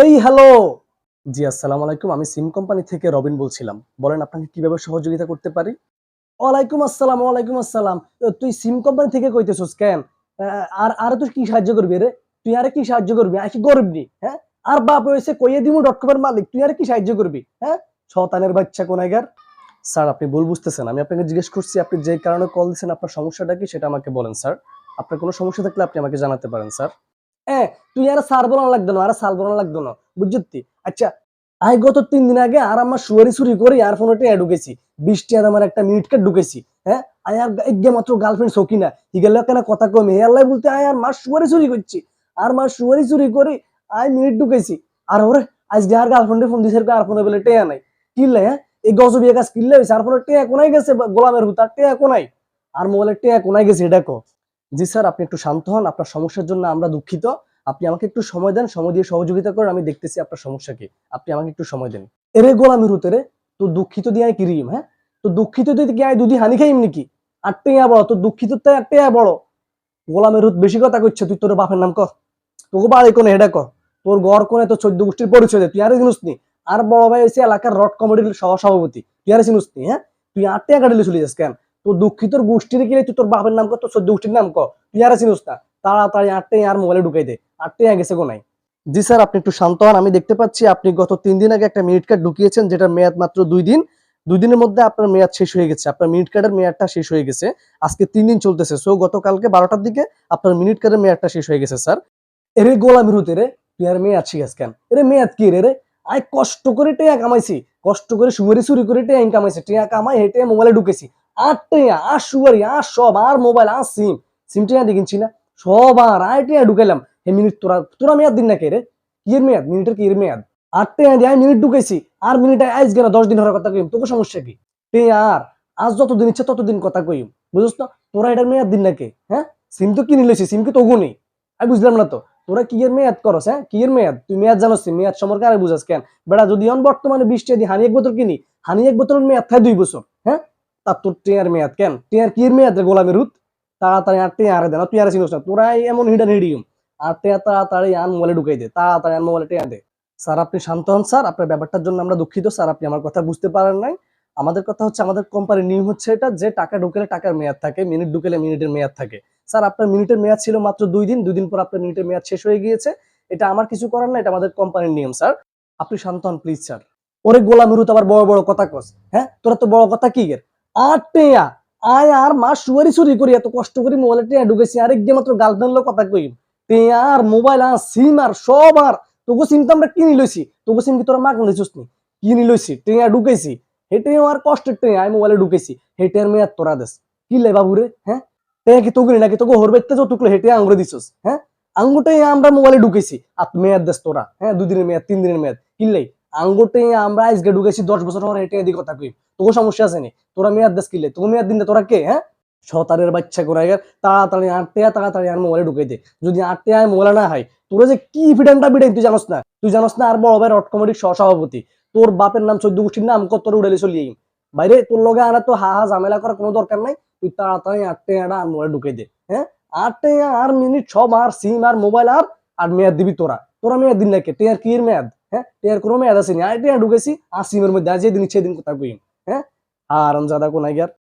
এই হ্যালো। জি আসসালামু আলাইকুম, আমি সিম কোম্পানি থেকে রবিন বলছিলাম। বলেন আপনাকে কিভাবে সহযোগিতা করতে পারি? ওয়ালাইকুম আসসালাম। তুই সিম কোম্পানি থেকে কইতেছস কেন? আর তুই কি সাহায্য করবি রে? তুই আরে কি সাহায্য করবি? আর কি গরিবনি, হ্যাঁ? আর বাপ হইছে কইয়ে দিমু .com এর মালিক। তুই আরে কি সাহায্য করবি? হ্যাঁ? শয়তানের বাচ্চা কোনাইগার। স্যার আপনি ভুল বুঝতেছেন। আমি আপনাকে জিজ্ঞেস করছি আপনি যে কারণে কল দিছেন আপনার সমস্যাটা কি সেটা আমাকে বলেন স্যার। আপনার কোনো সমস্যা থাকলে আপনি আমাকে জানাতে পারেন স্যার। তুই আর সার বলা লাগতো না, আর সাল বলা লাগতো না, বুঝছি। আচ্ছা, আই গত 3 দিন আগে আর আমার সুয়ারি চুরি করে আর ফোনটা ঢুকেছি 20 টাকা আমার একটা মিনিট কার্ড ঢুকেছি। হ্যাঁ, আই আর একগে মাত্র গার্লফ্রেন্ড সকিনা হিগেল কেন কথা কমে হে আল্লাহ বলতে আয় আর মাস সুয়ারি চুরি করছি, আর মাস সুয়ারি চুরি করে আই মিনিট ঢুকেছি। আর ওরে আজকে আর গার্লফ্রেন্ডে ফোন দিছে আর ফোনে বলে টেয়া নাই কিনলে। হ্যাঁ, এই গজবিয়া কাজ কিনলে হয়েছে আর ফোনে টেয়া কোনায় গেছে, গোলামের হুতার টেয়া কোনায়, আর মোবাইলের টেয়া কোনায় গেছে এটা কো। জি স্যার, আপনি একটু শান্ত হন, আপনার সমস্যার জন্য আমরা দুঃখিত। আপনি আমাকে একটু সময় দেন, সময় দিয়ে সহযোগিতা করেন, আমি দেখতেছি আপনার সমস্যা কি। আপনি আমাকে একটু সময় দেন। এরে গোলামির হতে তো দুঃখিত দিয়ে কি রিম, হ্যাঁ? তো দুঃখিত দিয়ে কি আয় দুধি হানি খাইম নাকি? আটটেয়া বড় তো দুঃখিত তো আটটেয়া বড়। গোলামের হুত বেশি কথা কইছ, তুই তোর বাপের নাম ক, তোকে বাড়ি কোনে হেডা ক, তোর ঘর কোনে, তো 14 গোষ্ঠীর পরিচয় দে, তুই আর জিনিস নি। আর বড় ভাই হইছে এলাকার রড কমিটির সভাপতি, তুই আর জিনিস নি। হ্যাঁ, তুই 8 টাকা কাটিলে চলে যাস কেন? তোর দুঃখিতর গোষ্ঠীর কি তুই তোর বাপের নাম ক, তোর 14 গোষ্ঠীর নাম ক, তুই আর চিনিস না। তাড়াতাড়ি 8 টাকা আর মোবাইলে ঢুকাই দে। 8 টাকা গেছে কোনায়। জি স্যার, আপনি একটু শান্ত হন। আমি দেখতে পাচ্ছি আপনি গত 3 দিন আগে একটা মিনিট কার্ড ঢুকিয়েছেন যেটা মেয়াদ মাত্র 2 দিন। 2 দিনের মধ্যে আপনার মেয়াদ শেষ হয়ে গেছে, আপনার মিনিট কার্ডের মেয়াদটা শেষ হয়ে গেছে। আজকে 3 দিন চলতেছে, সো গতকালকে 12টার দিকে আপনার মিনিট কার্ডের মেয়াদটা শেষ হয়ে গেছে স্যার। এরে গোলামির হতে রে, তুই আর মেয়াদ শিখাস কেন? এরে মেয়াদ কি রে? আই কষ্ট করে টেয়া কামাইছি, কষ্ট করে সুয়ারি চুরি করে টেয়া কামাইছি, টেয়া কামাই হেঁটে মোবাইলে ঢুকেছি। 8 টাকা আর সুয়ারি আর সব আর মোবাইল আর সিম, সিম টেয়া দিয়ে কিনছি না, সব আর আই টেয়া ঢুকাইলাম। হে মিনিট তোরা তোরা মেয়াদ দিন না কে রে? কি এর মেয়াদ? মিনিটের কি এর মেয়াদ? 8 টাকা দিয়ে আমি মিনিট ঢুকাইছি, আর মিনিট আইস গেল 10 দিন হওয়ার কথা কইম, তোকে সমস্যা কি? টেয়া আর আজ যতদিন ইচ্ছা ততদিন কথা কইম, বুঝছ না? তোরা এটার মেয়াদ দিন না কে? হ্যাঁ, সিম তো কিনে লইছি, সিম কি তো নেই। আমি বুঝলাম না তো তোরা কি এর মেয়াদ করস? হ্যাঁ, কি এর মেয়াদ? তুই মেয়াদ জানোস? মেয়াদ সম্পর্কে আর বুঝাস কেন বেড়া? যদি এখন বর্তমানে 20 টাকা দিয়ে হানি এক বোতল কিনি, হানি এক বোতলের মেয়াদ থাকে 2 বছর। হ্যাঁ, তা তোর টেয়ার মেয়াদ কেন? টেয়ার কি এর মেয়াদ রে গোলামের হুত? তাড়াতাড়ি 8 টাকা আরে দেন, তুই আর চিনিস না, তোরা এমন হিডান হিডিউম। 8 টাকা তাড়াতাড়ি আন মোবাইলে ঢুকাই দে, তাড়াতাড়ি আন মোবাইলে টেয়া দে। স্যার আপনি শান্ত হন স্যার, আপনার ব্যাপারটার জন্য আমরা দুঃখিত স্যার, আপনি আমার কথা বুঝতে পারেন নাই। আমাদের কথা হচ্ছে, আমাদের কোম্পানির নিয়ম হচ্ছে এটা যে টাকা ঢুকেলে টাকার মেয়াদ থাকে, মিনিট ঢুকেলে মিনিটের মেয়াদ থাকে। স্যার আপনার মিনিটের মেয়াদ ছিল মাত্র 2 দিন, 2 দিন পর আপনার মিনিটের মেয়াদ শেষ হয়ে গিয়েছে। এটা আমার কিছু করার না, এটা আমাদের কোম্পানির নিয়ম স্যার। আপনি শান্ত হন প্লিজ স্যার। ওরে গোলামের তো আবার বড় বড় কথা কস। হ্যাঁ, তোরা তো বড় কথা কি এর? 8 টাকা আয় আর মাস সুয়ারি চুরি করি, এত কষ্ট করে মোবাইলে টিয়া ঢুকেছি, আরেক যে মাত্র গার্লফ্রেন্ড কথা কই। টিয়া আর মোবাইল আর সিম আর সব আর তোকে সিম তো আমরা কিনি লইছি, তোকে সিম কি তোরা মাগ লইছিস নি? কিনি লইছি, টিয়া ঢুকেছি, হেঁটেও আর কষ্টের টিয়া আমি মোবাইলে ঢুকেছি, হেঁটে আর মেয়াদ তোরা দেশ কি লে বাবুরে? হ্যাঁ, টিয়া কি তোগুলি নাকি তোকে হরবেতে যত টুকলো হেঁটে আঙ্গুরে দিছস? হ্যাঁ, আঙ্গুটাই আমরা মোবাইলে ঢুকেছি আর মেয়াদ দেশ তোরা। হ্যাঁ, 2 দিনের মেয়াদ 3 দিনের মেয়াদ কিনলেই আঙ্গুটাই আমরা আজকে ঢুকেছি 10 বছর পর হেঁটে এদিকে কথা কই, তোকে সমস্যা আছে নি? তোরা মেয়াদ দেশ কিনলে তোকে মেয়াদ দিন তোরা কে? হ্যাঁ, সতারের বাচ্চা করে তাড়াতাড়ি 8 টাকা তাড়াতাড়ি আর মোবাইলে ঢুকাই দে। যদি 8 টাকায় মোবাইল না হয় তোরা যে কি ফিডানটা বিডাই তুই জানোস না? তুই জানোস না? আর বড় ভাই রড কমিটির সহসভাপতি, তোর বাপের নাম 14 গোষ্ঠীর নাম কত উড়াইলে চলিয়ে বাইরে, তোর লগে আনা তো হা হা ঝামেলা করার কোনো দরকার নাই। তুই তাড়াতাড়ি 8 টাকা আর মোবাইল ঢুকাই দে। হ্যাঁ, 8 টাকা আর মিনিট সব আর সিম আর মোবাইল আর মেয়াদ দিবি তোরা। তোরা মেয়াদ দিন নাকি? টেয়ার কি এর মেয়াদ? হ্যাঁ, টেয়ার কোনো মেয়াদ আছে নি? 8 টাকা ঢুকেছি আর সিমের মধ্যে আজ যেদিন ইচ্ছে দিন কথা কইম। হ্যাঁ, আর জাদা কোনাইগার।